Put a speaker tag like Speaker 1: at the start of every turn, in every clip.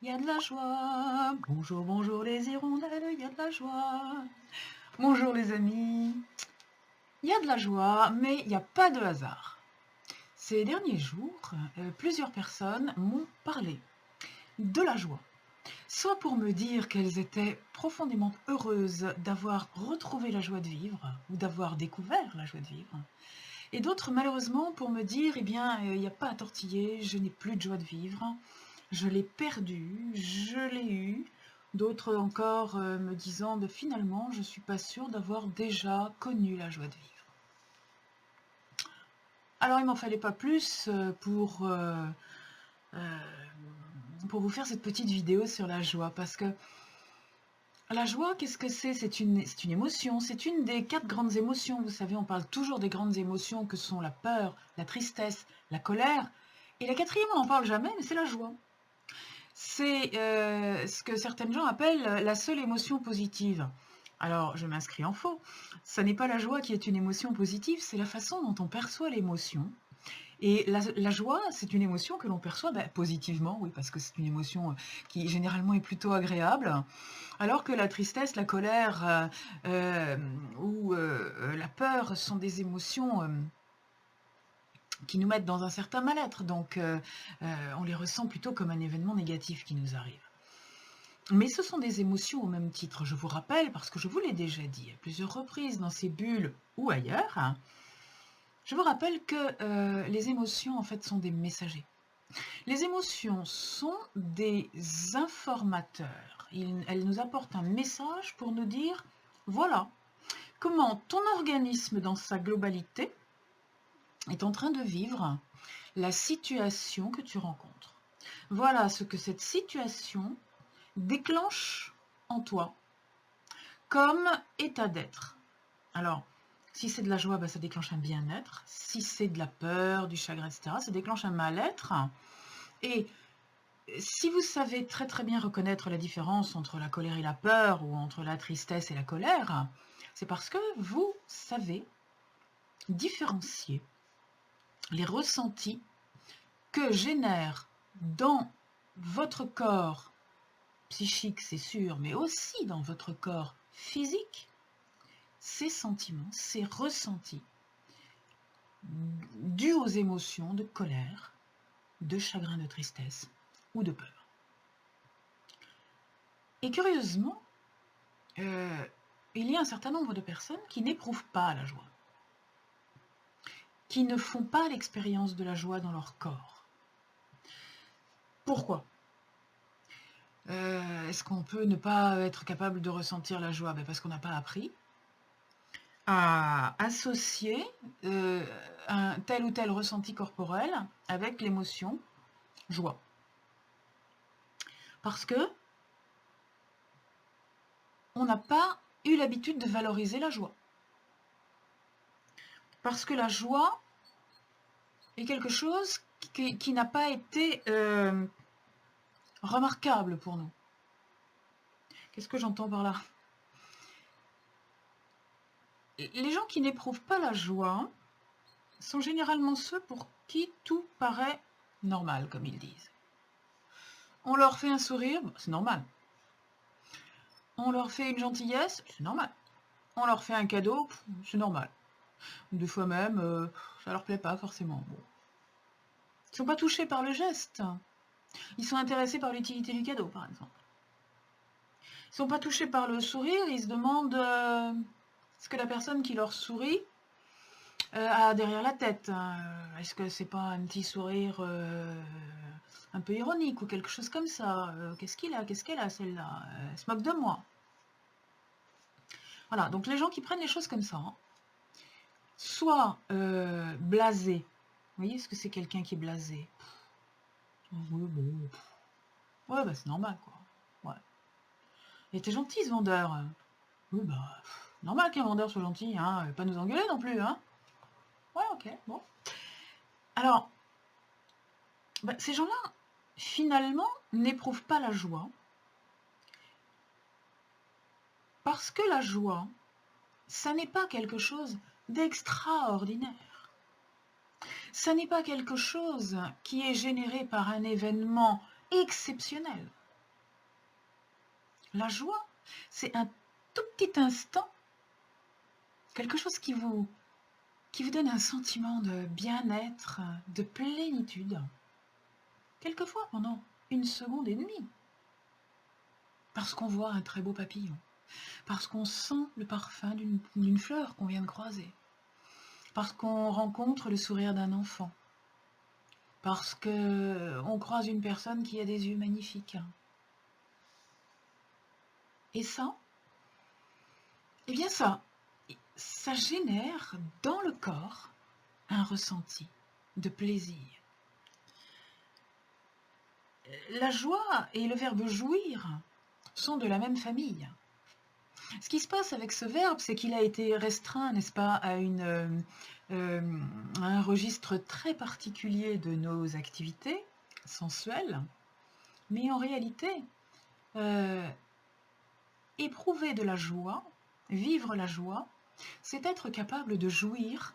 Speaker 1: il y a de la joie. Bonjour, bonjour les hirondelles, il y a de la joie. Bonjour les amis. Il y a de la joie, mais il n'y a pas de hasard. Ces derniers jours, plusieurs personnes m'ont parlé de la joie. Soit pour me dire qu'elles étaient profondément heureuses d'avoir retrouvé la joie de vivre ou d'avoir découvert la joie de vivre. Et d'autres, malheureusement, pour me dire, eh bien, il n'y a pas à tortiller, je n'ai plus de joie de vivre, je l'ai perdue, je l'ai eue. D'autres encore me disant, finalement, je ne suis pas sûre d'avoir déjà connu la joie de vivre. Alors, il m'en fallait pas plus pour vous faire cette petite vidéo sur la joie, parce que la joie, qu'est-ce que c'est? C'est une émotion, c'est une des 4 grandes émotions. Vous savez, on parle toujours des grandes émotions que sont la peur, la tristesse, la colère. Et la quatrième, on n'en parle jamais, mais c'est la joie. C'est ce que certaines gens appellent la seule émotion positive. Alors, je m'inscris en faux. Ce n'est pas la joie qui est une émotion positive, c'est la façon dont on perçoit l'émotion. Et la joie, c'est une émotion que l'on perçoit positivement, oui, parce que c'est une émotion qui généralement est plutôt agréable, alors que la tristesse, la colère ou la peur sont des émotions qui nous mettent dans un certain mal-être, donc on les ressent plutôt comme un événement négatif qui nous arrive. Mais ce sont des émotions au même titre, je vous rappelle, parce que je vous l'ai déjà dit à plusieurs reprises dans ces bulles ou ailleurs, je vous rappelle que les émotions, en fait, sont des messagers. Les émotions sont des informateurs. Elles nous apportent un message pour nous dire, voilà, comment ton organisme dans sa globalité est en train de vivre la situation que tu rencontres. Voilà ce que cette situation déclenche en toi comme état d'être. Alors, si c'est de la joie, ça déclenche un bien-être. Si c'est de la peur, du chagrin, etc., ça déclenche un mal-être. Et si vous savez très très bien reconnaître la différence entre la colère et la peur, ou entre la tristesse et la colère, c'est parce que vous savez différencier les ressentis que génère dans votre corps psychique, c'est sûr, mais aussi dans votre corps physique, ces sentiments, ces ressentis dus aux émotions de colère, de chagrin, de tristesse ou de peur. Et curieusement, il y a un certain nombre de personnes qui n'éprouvent pas la joie, qui ne font pas l'expérience de la joie dans leur corps. Pourquoi? Est-ce qu'on peut ne pas être capable de ressentir la joie? Parce qu'on n'a pas appris à associer un tel ou tel ressenti corporel avec l'émotion joie. Parce que on n'a pas eu l'habitude de valoriser la joie. Parce que la joie est quelque chose qui n'a pas été remarquable pour nous. Qu'est-ce que j'entends par là? Les gens qui n'éprouvent pas la joie sont généralement ceux pour qui tout paraît normal, comme ils disent. On leur fait un sourire, c'est normal. On leur fait une gentillesse, c'est normal. On leur fait un cadeau, c'est normal. Des fois même, ça leur plaît pas forcément. Bon. Ils ne sont pas touchés par le geste. Ils sont intéressés par l'utilité du cadeau, par exemple. Ils ne sont pas touchés par le sourire, ils se demandent ce que la personne qui leur sourit a derrière la tête. Est-ce que c'est pas un petit sourire un peu ironique ou quelque chose comme ça? Qu'est-ce qu'il a? Qu'est-ce qu'elle a, celle-là? Elle se moque de moi. Voilà, donc les gens qui prennent les choses comme ça, soit blasés. Vous voyez ce que c'est quelqu'un qui est blasé? Oui, bon. Ouais, c'est normal, quoi. Ouais. Il était gentil, ce vendeur. Oui, normal qu'un vendeur soit gentil, hein. Pas nous engueuler non plus, hein. Ouais, ok, bon. Alors, ces gens-là, finalement, n'éprouvent pas la joie. Parce que la joie, ça n'est pas quelque chose d'extraordinaire. Ça n'est pas quelque chose qui est généré par un événement exceptionnel. La joie, c'est un tout petit instant, quelque chose qui vous donne un sentiment de bien-être, de plénitude, quelquefois pendant 1 seconde et demie, parce qu'on voit un très beau papillon, parce qu'on sent le parfum d'une fleur qu'on vient de croiser, parce qu'on rencontre le sourire d'un enfant, parce qu'on croise une personne qui a des yeux magnifiques. Et ça, eh bien ça génère dans le corps un ressenti de plaisir. La joie et le verbe jouir sont de la même famille. Ce qui se passe avec ce verbe, c'est qu'il a été restreint, n'est-ce pas, à un registre très particulier de nos activités sensuelles, mais en réalité, éprouver de la joie, vivre la joie, c'est être capable de jouir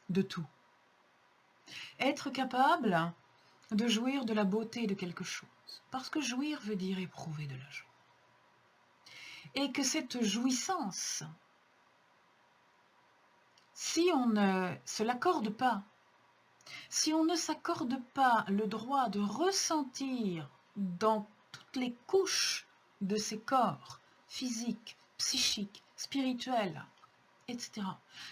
Speaker 1: de tout. Être capable de jouir de la beauté de quelque chose. Parce que jouir veut dire éprouver de la joie. Et que cette jouissance, si on ne se l'accorde pas, si on ne s'accorde pas le droit de ressentir dans toutes les couches de ces corps, physiques, psychiques, spirituels, etc.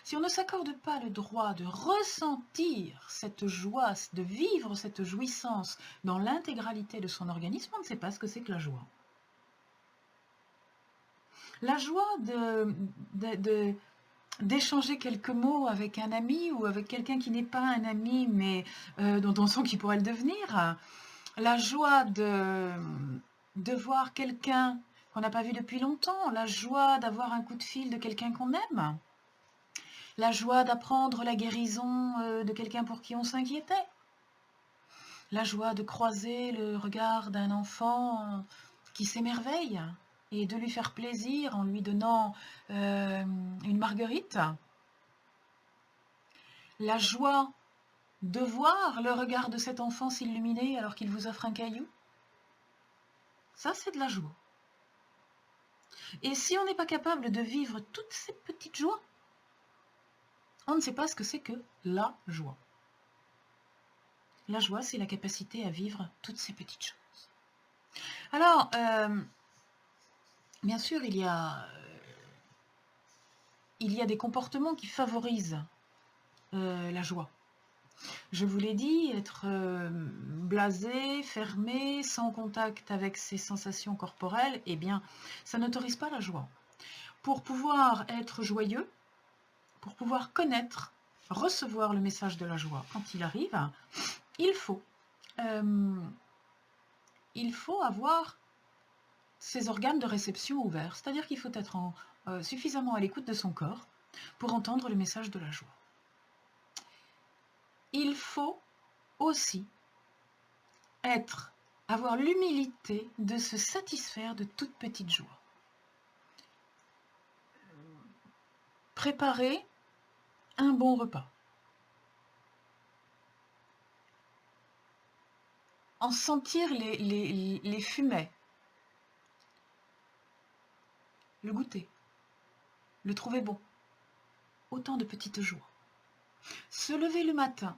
Speaker 1: Si on ne s'accorde pas le droit de ressentir cette joie, de vivre cette jouissance dans l'intégralité de son organisme, on ne sait pas ce que c'est que la joie. La joie d'échanger quelques mots avec un ami ou avec quelqu'un qui n'est pas un ami, mais dont on sent qu'il pourrait le devenir. La joie de voir quelqu'un qu'on n'a pas vu depuis longtemps. La joie d'avoir un coup de fil de quelqu'un qu'on aime. La joie d'apprendre la guérison de quelqu'un pour qui on s'inquiétait. La joie de croiser le regard d'un enfant qui s'émerveille et de lui faire plaisir en lui donnant une marguerite. La joie de voir le regard de cet enfant s'illuminer alors qu'il vous offre un caillou. Ça, c'est de la joie. Et si on n'est pas capable de vivre toutes ces petites joies, on ne sait pas ce que c'est que la joie. La joie, c'est la capacité à vivre toutes ces petites choses. Alors, bien sûr, il y a des comportements qui favorisent la joie. Je vous l'ai dit, être blasé, fermé, sans contact avec ses sensations corporelles, eh bien, ça n'autorise pas la joie. Pour pouvoir être joyeux, pour pouvoir connaître, recevoir le message de la joie quand il arrive, il faut avoir ses organes de réception ouverts, c'est-à-dire qu'il faut être suffisamment à l'écoute de son corps pour entendre le message de la joie. Il faut aussi avoir l'humilité de se satisfaire de toutes petites joies. Préparer un bon repas. En sentir les fumets. Le goûter. Le trouver bon. Autant de petites joies. Se lever le matin.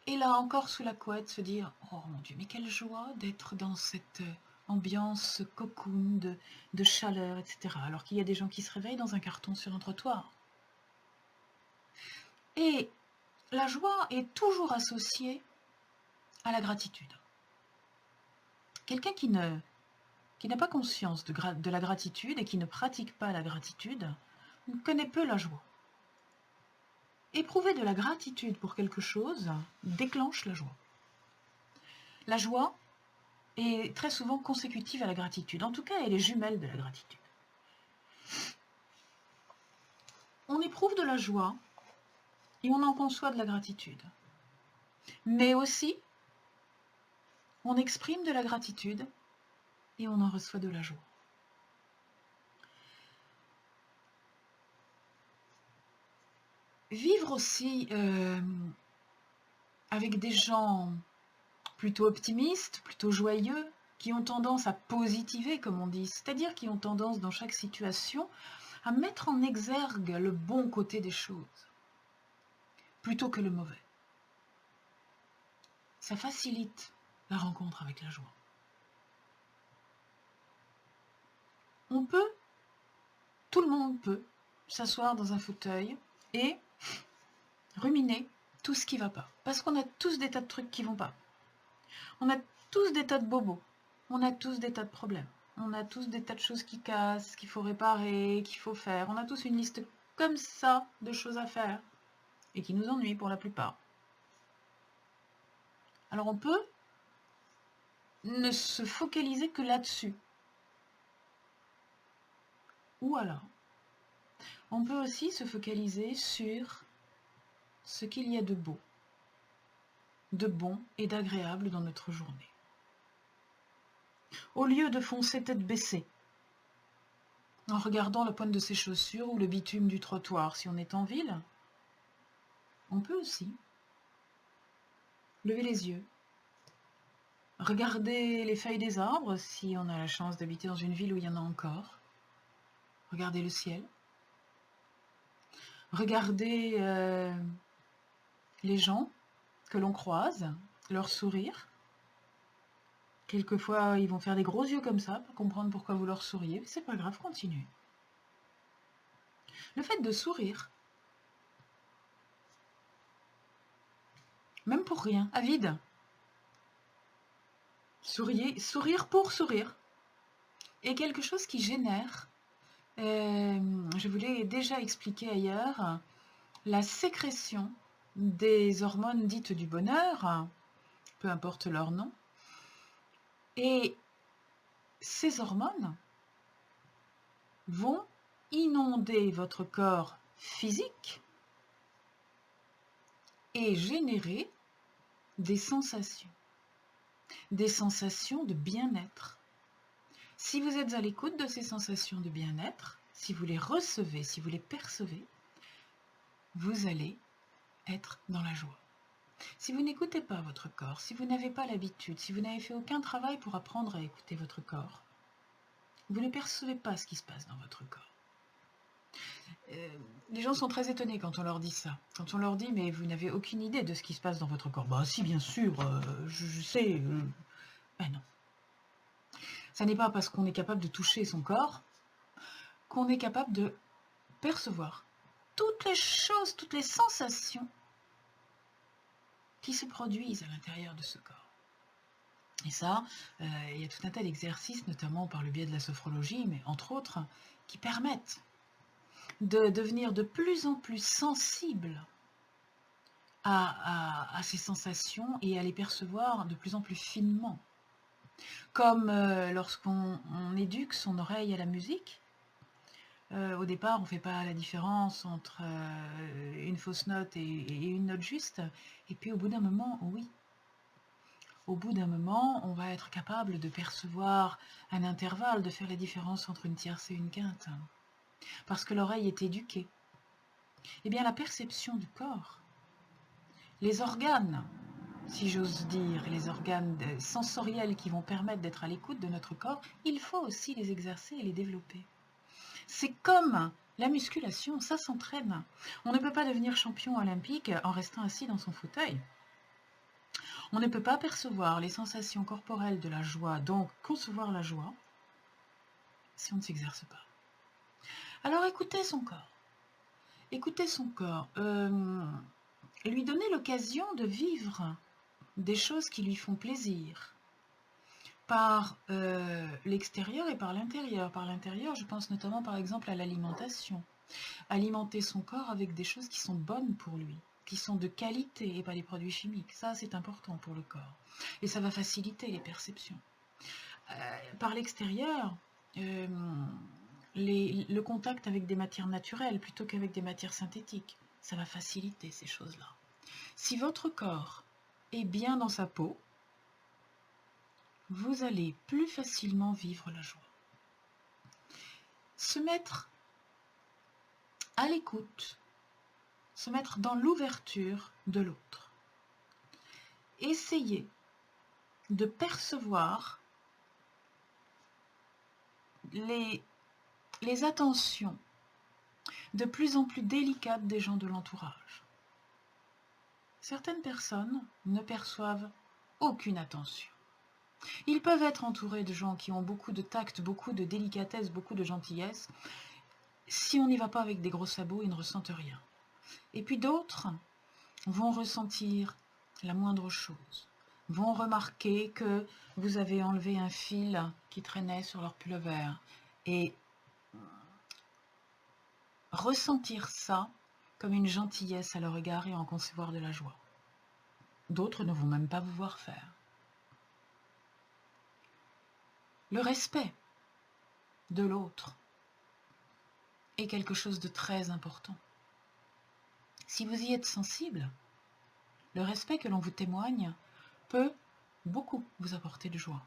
Speaker 1: Et là encore sous la couette, se dire « Oh mon Dieu, mais quelle joie d'être dans cette ambiance cocoon de chaleur, etc. » Alors qu'il y a des gens qui se réveillent dans un carton sur un trottoir. Et la joie est toujours associée à la gratitude. Quelqu'un qui n'a pas conscience de la gratitude et qui ne pratique pas la gratitude connaît peu la joie. Éprouver de la gratitude pour quelque chose déclenche la joie. La joie est très souvent consécutive à la gratitude. En tout cas, elle est jumelle de la gratitude. On éprouve de la joie et on en conçoit de la gratitude. Mais aussi, on exprime de la gratitude et on en reçoit de la joie. Vivre aussi avec des gens plutôt optimistes, plutôt joyeux, qui ont tendance à positiver, comme on dit, c'est-à-dire qui ont tendance dans chaque situation à mettre en exergue le bon côté des choses, plutôt que le mauvais. Ça facilite la rencontre avec la joie. On peut, tout le monde peut, s'asseoir dans un fauteuil et ruminer tout ce qui ne va pas. Parce qu'on a tous des tas de trucs qui ne vont pas. On a tous des tas de bobos. On a tous des tas de problèmes. On a tous des tas de choses qui cassent, qu'il faut réparer, qu'il faut faire. On a tous une liste comme ça de choses à faire et qui nous ennuient pour la plupart. Alors on peut ne se focaliser que là-dessus. Ou alors, on peut aussi se focaliser sur ce qu'il y a de beau, de bon et d'agréable dans notre journée. Au lieu de foncer tête baissée, en regardant la pointe de ses chaussures ou le bitume du trottoir si on est en ville, on peut aussi lever les yeux, regarder les feuilles des arbres si on a la chance d'habiter dans une ville où il y en a encore, regarder le ciel, regarder les gens que l'on croise, leur sourire. Quelquefois, ils vont faire des gros yeux comme ça pour comprendre pourquoi vous leur souriez. C'est pas grave, continuez. Le fait de sourire, même pour rien, à vide. Sourire pour sourire. Est quelque chose qui génère, je vous l'ai déjà expliqué ailleurs, la sécrétion des hormones dites du bonheur, peu importe leur nom. Et ces hormones vont inonder votre corps physique et générer des sensations de bien-être. Si vous êtes à l'écoute de ces sensations de bien-être, si vous les recevez, si vous les percevez, vous allez être dans la joie. Si vous n'écoutez pas votre corps, si vous n'avez pas l'habitude, si vous n'avez fait aucun travail pour apprendre à écouter votre corps, vous ne percevez pas ce qui se passe dans votre corps. Les gens sont très étonnés quand on leur dit ça. Quand on leur dit, mais vous n'avez aucune idée de ce qui se passe dans votre corps. Bah si, bien sûr, je sais. Ben non. Ça n'est pas parce qu'on est capable de toucher son corps qu'on est capable de percevoir toutes les choses, toutes les sensations qui se produisent à l'intérieur de ce corps. Et ça, il y a tout un tas d'exercices, notamment par le biais de la sophrologie, mais entre autres, qui permettent de devenir de plus en plus sensible à ces sensations et à les percevoir de plus en plus finement. Comme lorsqu'on éduque son oreille à la musique, au départ on ne fait pas la différence entre une fausse note et une note juste, et puis au bout d'un moment, oui. Au bout d'un moment, on va être capable de percevoir un intervalle, de faire la différence entre une tierce et une quinte. Parce que l'oreille est éduquée. Eh bien, la perception du corps, les organes, si j'ose dire, les organes sensoriels qui vont permettre d'être à l'écoute de notre corps, il faut aussi les exercer et les développer. C'est comme la musculation, ça s'entraîne. On ne peut pas devenir champion olympique en restant assis dans son fauteuil. On ne peut pas percevoir les sensations corporelles de la joie, donc concevoir la joie, si on ne s'exerce pas. Alors écoutez son corps. Écoutez son corps. Lui donner l'occasion de vivre des choses qui lui font plaisir. Par l'extérieur et par l'intérieur. Par l'intérieur, je pense notamment par exemple à l'alimentation. Alimenter son corps avec des choses qui sont bonnes pour lui, qui sont de qualité et pas des produits chimiques. Ça, c'est important pour le corps. Et ça va faciliter les perceptions. Par l'extérieur, le contact avec des matières naturelles plutôt qu'avec des matières synthétiques, ça va faciliter ces choses-là. Si votre corps est bien dans sa peau, vous allez plus facilement vivre la joie. Se mettre à l'écoute, se mettre dans l'ouverture de l'autre. Essayez de percevoir les attentions de plus en plus délicates des gens de l'entourage. Certaines personnes ne perçoivent aucune attention. Ils peuvent être entourés de gens qui ont beaucoup de tact, beaucoup de délicatesse, beaucoup de gentillesse. Si on n'y va pas avec des gros sabots, ils ne ressentent rien. Et puis d'autres vont ressentir la moindre chose, vont remarquer que vous avez enlevé un fil qui traînait sur leur pullover et ressentir ça comme une gentillesse à leur égard et en concevoir de la joie. D'autres ne vont même pas vous voir faire. Le respect de l'autre est quelque chose de très important. Si vous y êtes sensible, le respect que l'on vous témoigne peut beaucoup vous apporter de joie.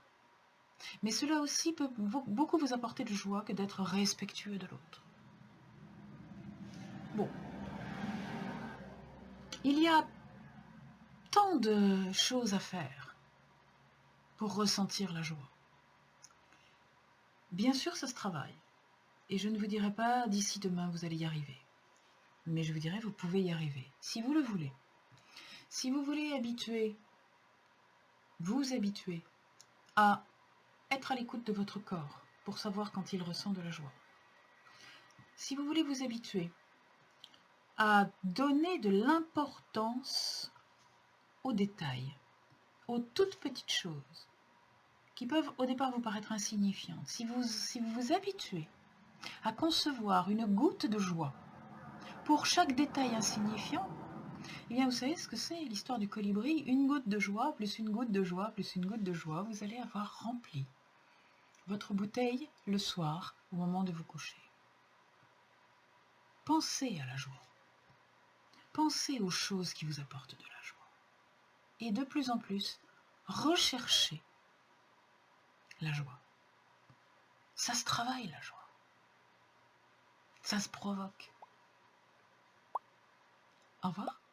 Speaker 1: Mais cela aussi peut beaucoup vous apporter de joie que d'être respectueux de l'autre. Bon. Il y a tant de choses à faire pour ressentir la joie. Bien sûr, ça se travaille. Et je ne vous dirai pas d'ici demain vous allez y arriver. Mais je vous dirai vous pouvez y arriver, si vous le voulez. Si vous voulez vous habituer à être à l'écoute de votre corps pour savoir quand il ressent de la joie. Si vous voulez vous habituer à donner de l'importance aux détails, aux toutes petites choses qui peuvent au départ vous paraître insignifiantes, si vous vous habituez à concevoir une goutte de joie pour chaque détail insignifiant, eh bien vous savez ce que c'est l'histoire du colibri, une goutte de joie, plus une goutte de joie, plus une goutte de joie, vous allez avoir rempli votre bouteille le soir au moment de vous coucher. Pensez à la joie. Pensez aux choses qui vous apportent de la joie. Et de plus en plus, recherchez la joie. Ça se travaille, la joie. Ça se provoque. Au revoir.